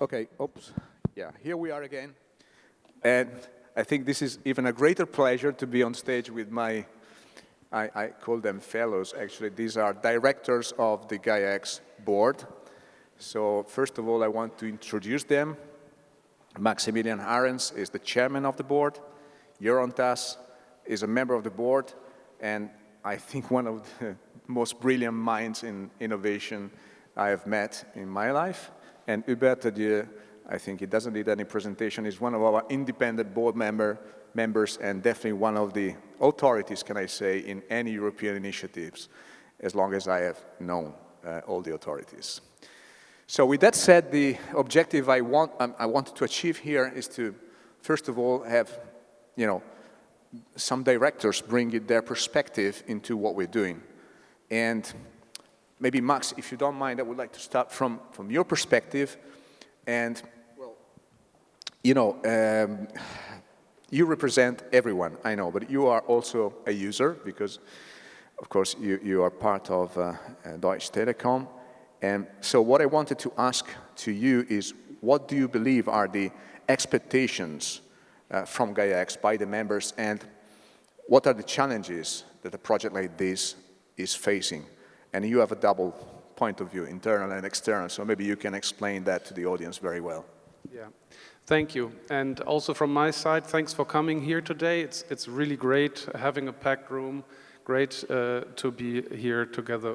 Okay, oops. Yeah, here we are again. And I think this is even a greater pleasure to be on stage with my, I call them fellows, actually. These are directors of the Gaia-X board. So first of all, I want to introduce them. Maximilian Arens is the chairman of the board. Jeroen Tas is a member of the board, and I think one of the most brilliant minds in innovation I have met in my life. And Hubert Tadieu, I think he doesn't need any presentation, is one of our independent board members and definitely one of the authorities, can I say, in any European initiatives, as long as I have known all the authorities. So with that said, the objective I wanted to achieve here is to, first of all, have, some directors bring their perspective into what we're doing. And maybe, Max, if you don't mind, I would like to start from your perspective. And, well, you represent everyone, I know, but you are also a user because, of course, you are part of Deutsche Telekom. And so what I wanted to ask to you is, what do you believe are the expectations from Gaia-X by the members, and what are the challenges that a project like this is facing? And you have a double point of view, internal and external, so maybe you can explain that to the audience very well. Yeah, thank you. And also from my side, thanks for coming here today. It's really great having a packed room. Great to be here together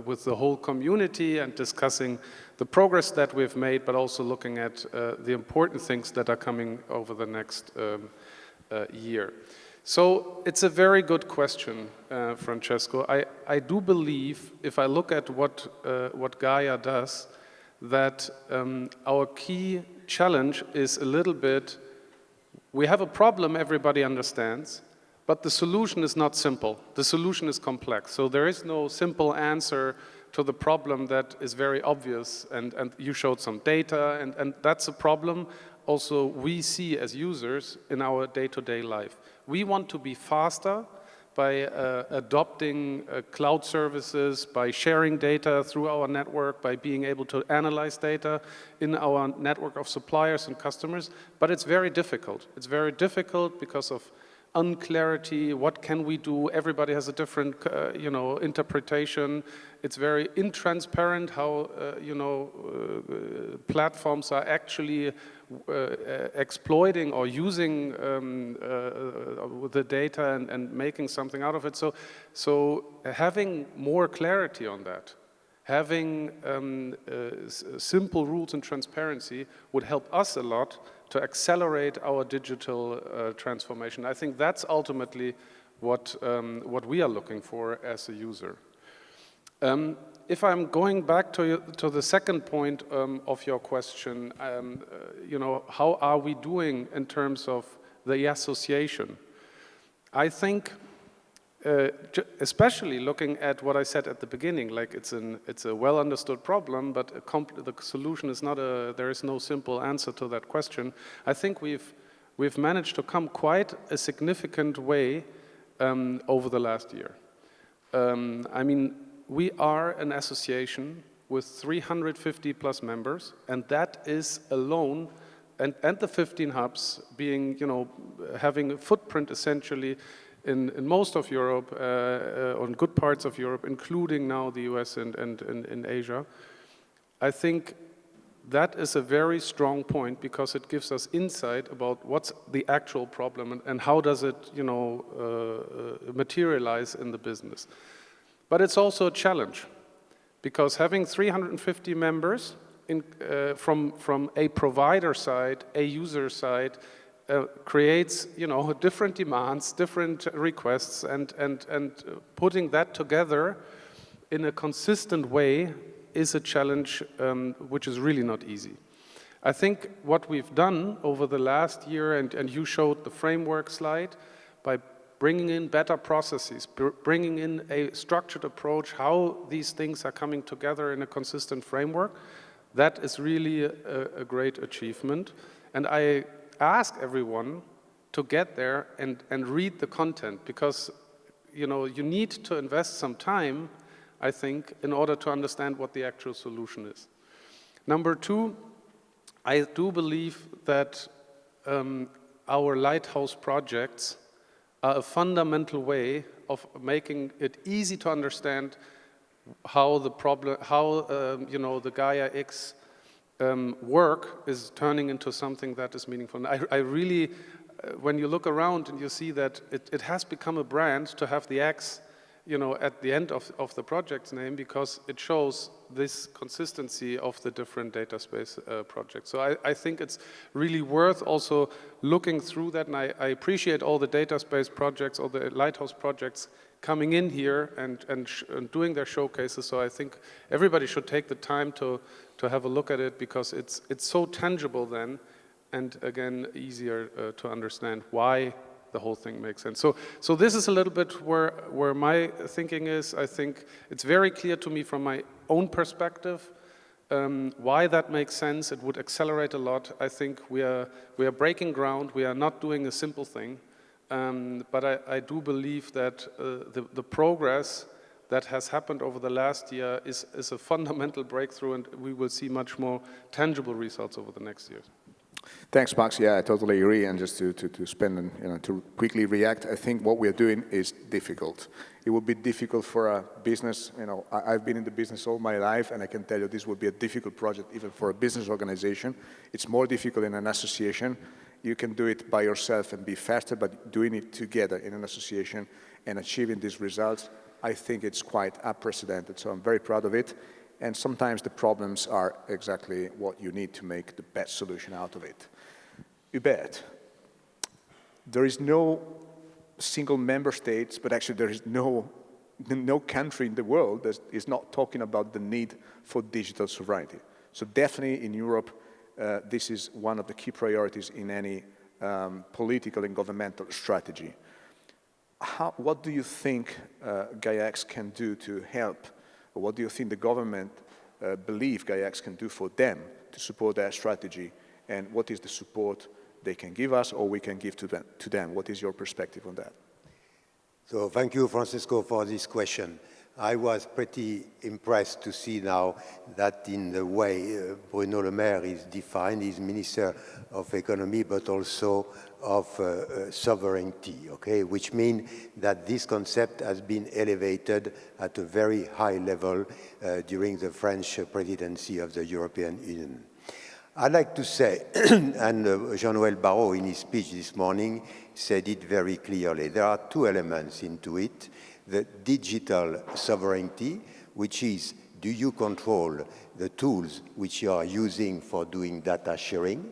with the whole community and discussing the progress that we've made, but also looking at the important things that are coming over the next year. So it's a very good question, Francesco. I do believe, if I look at what Gaia does, that our key challenge is a little bit, we have a problem everybody understands, but the solution is not simple. The solution is complex. So there is no simple answer to the problem that is very obvious. And you showed some data, and that's a problem also we see as users in our day-to-day life. We want to be faster by adopting cloud services, by sharing data through our network, by being able to analyze data in our network of suppliers and customers. But it's very difficult. It's very difficult because of unclarity. What can we do? Everybody has a different, interpretation. It's very intransparent how, platforms are actually exploiting or using the data and making something out of it. So having more clarity on that, having simple rules and transparency would help us a lot to accelerate our digital transformation. I think that's ultimately what we are looking for as a user. If I'm going back to the second point of your question, how are we doing in terms of the association? I think, especially looking at what I said at the beginning, like it's a well understood problem, but the solution is not there is no simple answer to that question. I think we've managed to come quite a significant way over the last year. I mean, we are an association with 350 plus members, and that is alone, and the 15 hubs being, having a footprint essentially in most of Europe, on good parts of Europe, including now the US and in Asia. I think that is a very strong point because it gives us insight about what's the actual problem and how does it, materialize in the business. But it's also a challenge because having 350 members from a provider side, a user side, creates, different demands, different requests, and putting that together in a consistent way is a challenge which is really not easy. I think what we've done over the last year, and you showed the framework slide, by bringing in better processes, bringing in a structured approach, how these things are coming together in a consistent framework, that is really a great achievement. And I ask everyone to get there and read the content because, you need to invest some time I think, in order to understand what the actual solution is. Number two, I do believe that our lighthouse projects are a fundamental way of making it easy to understand how the problem, the Gaia-X work is turning into something that is meaningful. I really, when you look around and you see that it has become a brand to have the X, at the end of the project's name, because it shows this consistency of the different data space projects. So I think it's really worth also looking through that, and I appreciate all the data space projects, all the lighthouse projects coming in here and doing their showcases. So I think everybody should take the time to have a look at it, because it's so tangible then, and again, easier to understand why the whole thing makes sense. So this is a little bit where my thinking is. I think it's very clear to me from my own perspective why that makes sense. It would accelerate a lot. I think we are breaking ground. We are not doing a simple thing, but I do believe that the progress that has happened over the last year is a fundamental breakthrough, and we will see much more tangible results over the next years. Thanks, Max. Yeah, I totally agree. And just to spend and to quickly react, I think what we're doing is difficult. It would be difficult for a business. I've been in the business all my life, and I can tell you this would be a difficult project even for a business organization. It's more difficult in an association. You can do it by yourself and be faster, but doing it together in an association and achieving these results, I think it's quite unprecedented. So I'm very proud of it. And sometimes the problems are exactly what you need to make the best solution out of it. You bet. There is no single member state, but actually there is no country in the world that is not talking about the need for digital sovereignty. So definitely in Europe, this is one of the key priorities in any political and governmental strategy. What do you think Gaia-X can do to help? Or what do you think the government believe Gaia-X can do for them to support their strategy? And what is the support they can give us or we can give to them? What is your perspective on that? So thank you, Francisco, for this question. I was pretty impressed to see now that in the way Bruno Le Maire is defined, he's Minister of Economy, but also of sovereignty, okay? Which means that this concept has been elevated at a very high level during the French presidency of the European Union. I'd like to say, and Jean-Noël Barrot in his speech this morning said it very clearly, there are two elements into it. The digital sovereignty, which is, do you control the tools which you are using for doing data sharing?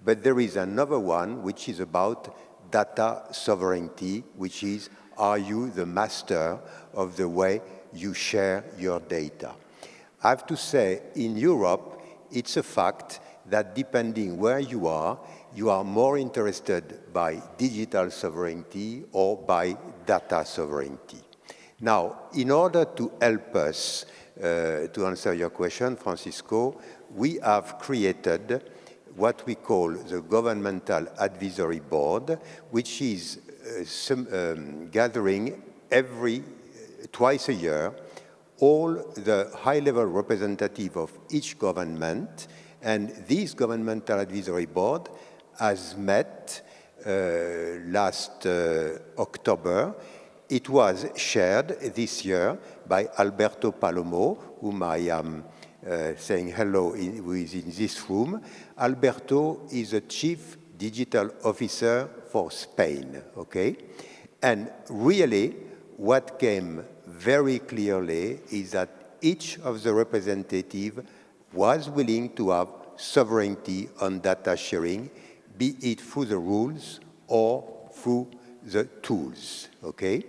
But there is another one which is about data sovereignty, which is, are you the master of the way you share your data? I have to say, in Europe, it's a fact that depending where you are more interested by digital sovereignty or by data sovereignty. Now, in order to help us to answer your question, Francisco, we have created what we call the Governmental Advisory Board, which is gathering twice a year all the high-level representative of each government, and this Governmental Advisory Board has met last October. It was chaired this year by Alberto Palomo, whom I am saying hello who is in this room. Alberto is a Chief Digital Officer for Spain, okay? And really, what came very clearly is that each of the representatives was willing to have sovereignty on data sharing, be it through the rules or through the tools, okay?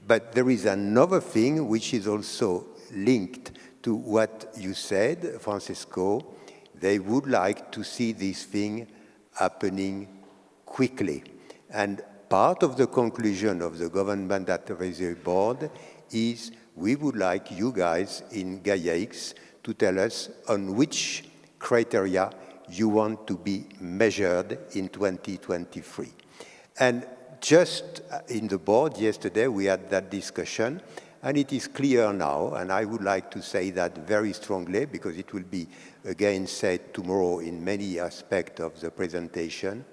But there is another thing which is also linked to what you said, Francisco. They would like to see this thing happening quickly. And part of the conclusion of the Government Advisory Board is we would like you guys in Gaia-X to tell us on which criteria you want to be measured in 2023. And just in the board yesterday, we had that discussion, And it is clear now, and I would like to say that very strongly, because it will be again said tomorrow in many aspects of the presentation,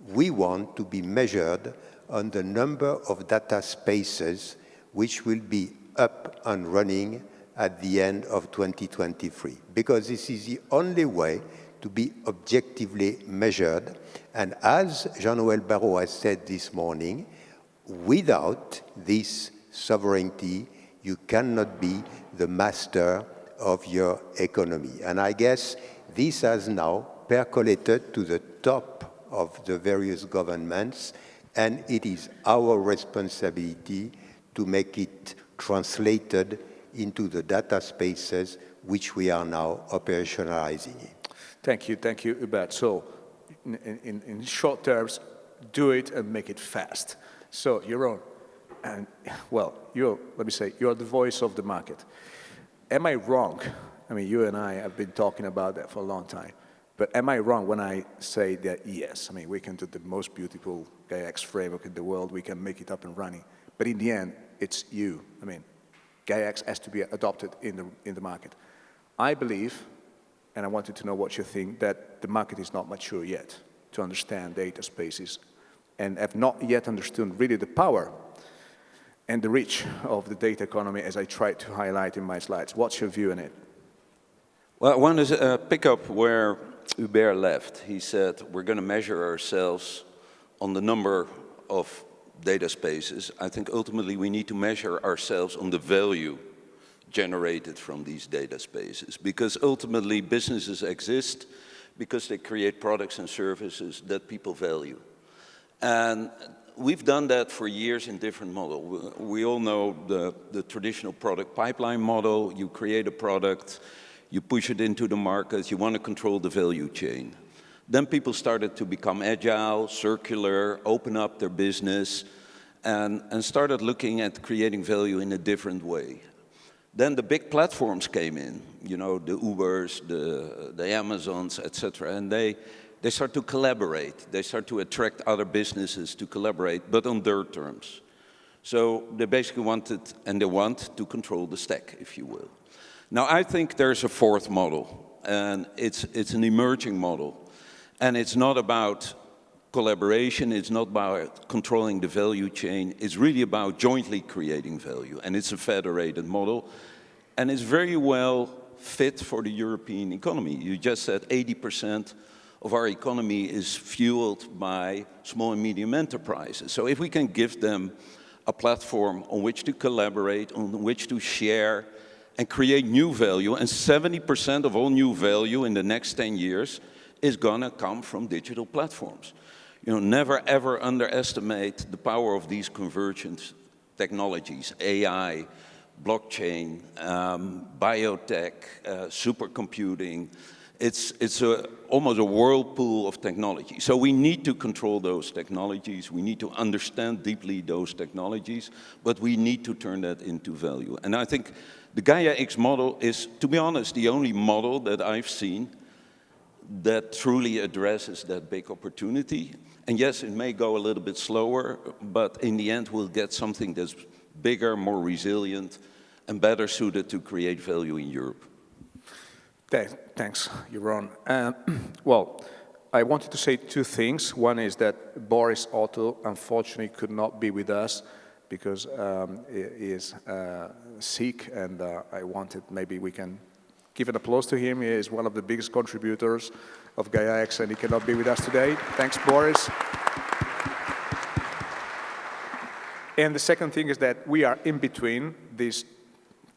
we want to be measured on the number of data spaces which will be up and running at the end of 2023, because this is the only way to be objectively measured. And as Jean-Noël Barrot has said this morning, without this sovereignty, you cannot be the master of your economy. And I guess this has now percolated to the top of the various governments, and it is our responsibility to make it translated into the data spaces which we are now operationalizing. Thank you, Hubert. So, in short terms, do it and make it fast. So, Jeroen, and well, let me say, you're the voice of the market. Am I wrong? I mean, you and I have been talking about that for a long time. But am I wrong when I say that, yes, I mean, we can do the most beautiful Gaia-X framework in the world, we can make it up and running. But in the end, it's you. I mean, Gaia-X has to be adopted in the market. I believe, and I wanted to know what you think, that the market is not mature yet to understand data spaces and have not yet understood really the power and the reach of the data economy, as I tried to highlight in my slides. What's your view on it? Well, I want to pick up where Hubert left. He said we're going to measure ourselves on the number of data spaces. I think ultimately we need to measure ourselves on the value generated from these data spaces, because ultimately businesses exist because they create products and services that people value. And we've done that for years in different models. We all know the traditional product pipeline model. You create a product, you push it into the market, you want to control the value chain. Then people started to become agile, circular, open up their business, and started looking at creating value in a different way. Then the big platforms came in, you know, the Ubers, the Amazons, etc., and they start to collaborate. They start to attract other businesses to collaborate, but on their terms. So they basically wanted, and they want, to control the stack, if you will. Now, I think there's a fourth model, and it's an emerging model. And it's not about collaboration, it's not about controlling the value chain, it's really about jointly creating value. And it's a federated model, and it's very well fit for the European economy. You just said 80% of our economy is fueled by small and medium enterprises. So if we can give them a platform on which to collaborate, on which to share, and create new value, and 70% of all new value in the next 10 years is gonna come from digital platforms. You know, never ever underestimate the power of these convergent technologies, AI, blockchain, biotech, supercomputing. It's almost a whirlpool of technology. So we need to control those technologies. We need to understand deeply those technologies, but we need to turn that into value. And I think the Gaia-X model is, to be honest, the only model that I've seen that truly addresses that big opportunity. And yes, it may go a little bit slower, but in the end we'll get something that's bigger, more resilient, and better suited to create value in Europe. Thanks, Jeroen. Well, I wanted to say two things. One is that Boris Otto, unfortunately, could not be with us because he is sick, and I wanted, maybe we can give an applause to him. He is one of the biggest contributors of Gaia-X, and he cannot be with us today. Thanks, Boris. And the second thing is that we are in between this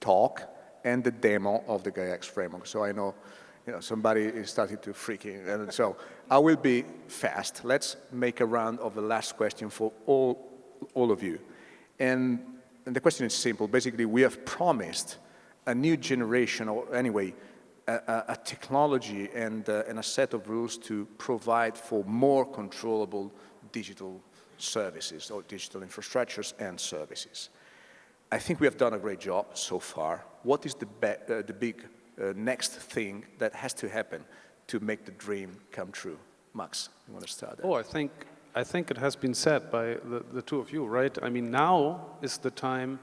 talk and the demo of the Gaia-X framework. So I know, somebody is starting to freaking, and so I will be fast. Let's make a round of the last question for all of you. And the question is simple. Basically, we have promised a new generation, or anyway, a technology and a set of rules to provide for more controllable digital services or digital infrastructures and services. I think we have done a great job so far. What is the big next thing that has to happen to make the dream come true? Max, you want to start there? Oh, I think it has been said by the two of you, right? I mean, now is the time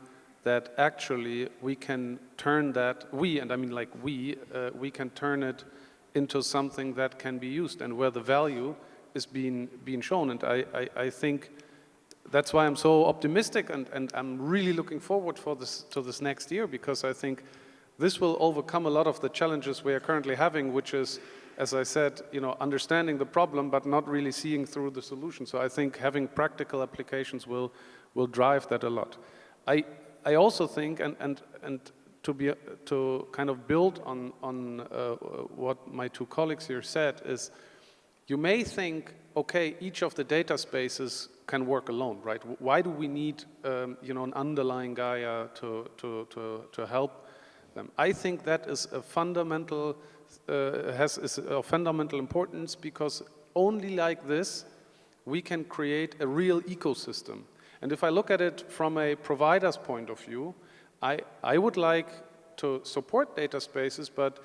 that actually we can turn that, we can turn it into something that can be used and where the value is being shown. And I think that's why I'm so optimistic, and I'm really looking forward to this next year, because I think this will overcome a lot of the challenges we are currently having, which is, as I said, understanding the problem but not really seeing through the solution. So I think having practical applications will drive that a lot. I also think, and to kind of build on what my two colleagues here said, is you may think, okay, each of the data spaces can work alone, right? Why do we need an underlying Gaia to help them? I think that is a fundamental is of fundamental importance, because only like this we can create a real ecosystem. And if I look at it from a provider's point of view, I would like to support data spaces, but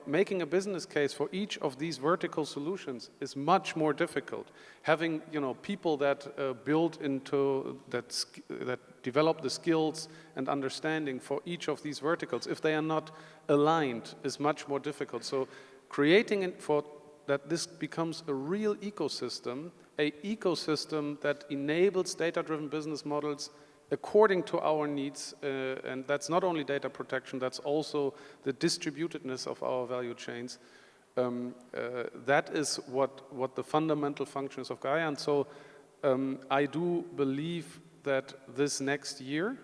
making a business case for each of these vertical solutions is much more difficult. Having people that build into that develop the skills and understanding for each of these verticals, if they are not aligned, is much more difficult. So creating it for that this becomes a real ecosystem, an ecosystem that enables data-driven business models according to our needs, and that's not only data protection, that's also the distributedness of our value chains. That is what the fundamental function is of Gaia. And so I do believe that this next year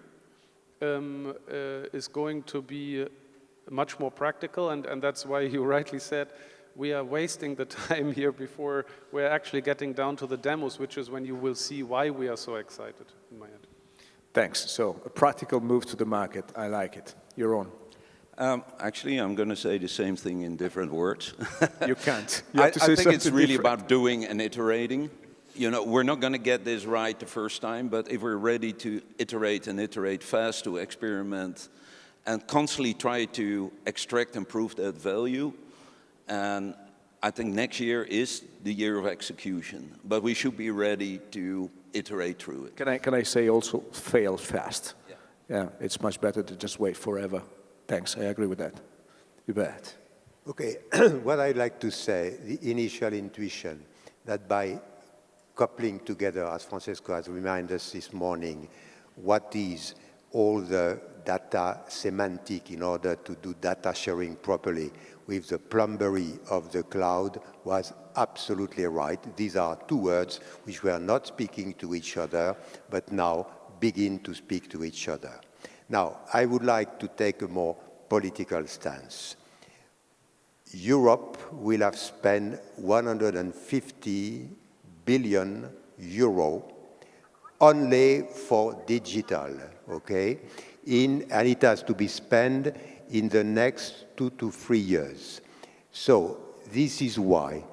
is going to be much more practical, and that's why you rightly said we are wasting the time here before we're actually getting down to the demos, which is when you will see why we are so excited, in my head. Thanks. So a practical move to the market. I like it. You're on. Actually, I'm going to say the same thing in different words. You can't. I think it's really about doing and iterating. We're not going to get this right the first time, but if we're ready to iterate and iterate fast, to experiment, and constantly try to extract and prove that value, and I think next year is the year of execution. But we should be ready to iterate through it. Can I say also fail fast? Yeah, it's much better to just wait forever. Thanks, I agree with that. You bet. Okay, what I'd like to say, the initial intuition that by coupling together, as Francesco has reminded us this morning, what is all the data semantic in order to do data sharing properly with the plumbery of the cloud was absolutely right. These are two words which were not speaking to each other, but now begin to speak to each other. Now, I would like to take a more political stance. Europe will have spent 150 billion euro only for digital, okay? And it has to be spent in the next 2 to 3 years. So this is why,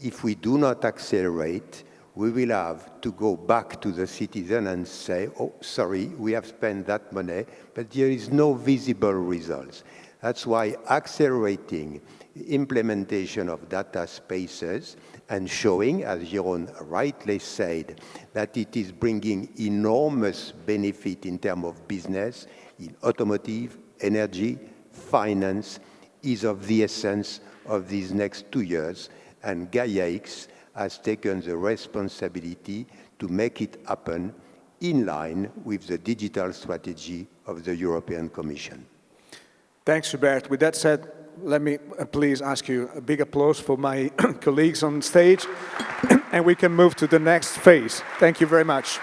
if we do not accelerate, we will have to go back to the citizen and say, oh, sorry, we have spent that money, but there is no visible results. That's why accelerating the implementation of data spaces and showing, as Jeroen rightly said, that it is bringing enormous benefit in terms of business, in automotive, energy, finance, is of the essence of these next 2 years. And Gaia-X has taken the responsibility to make it happen in line with the digital strategy of the European Commission. Thanks, Hubert. With that said, let me please ask you a big applause for my colleagues on stage, and we can move to the next phase. Thank you very much.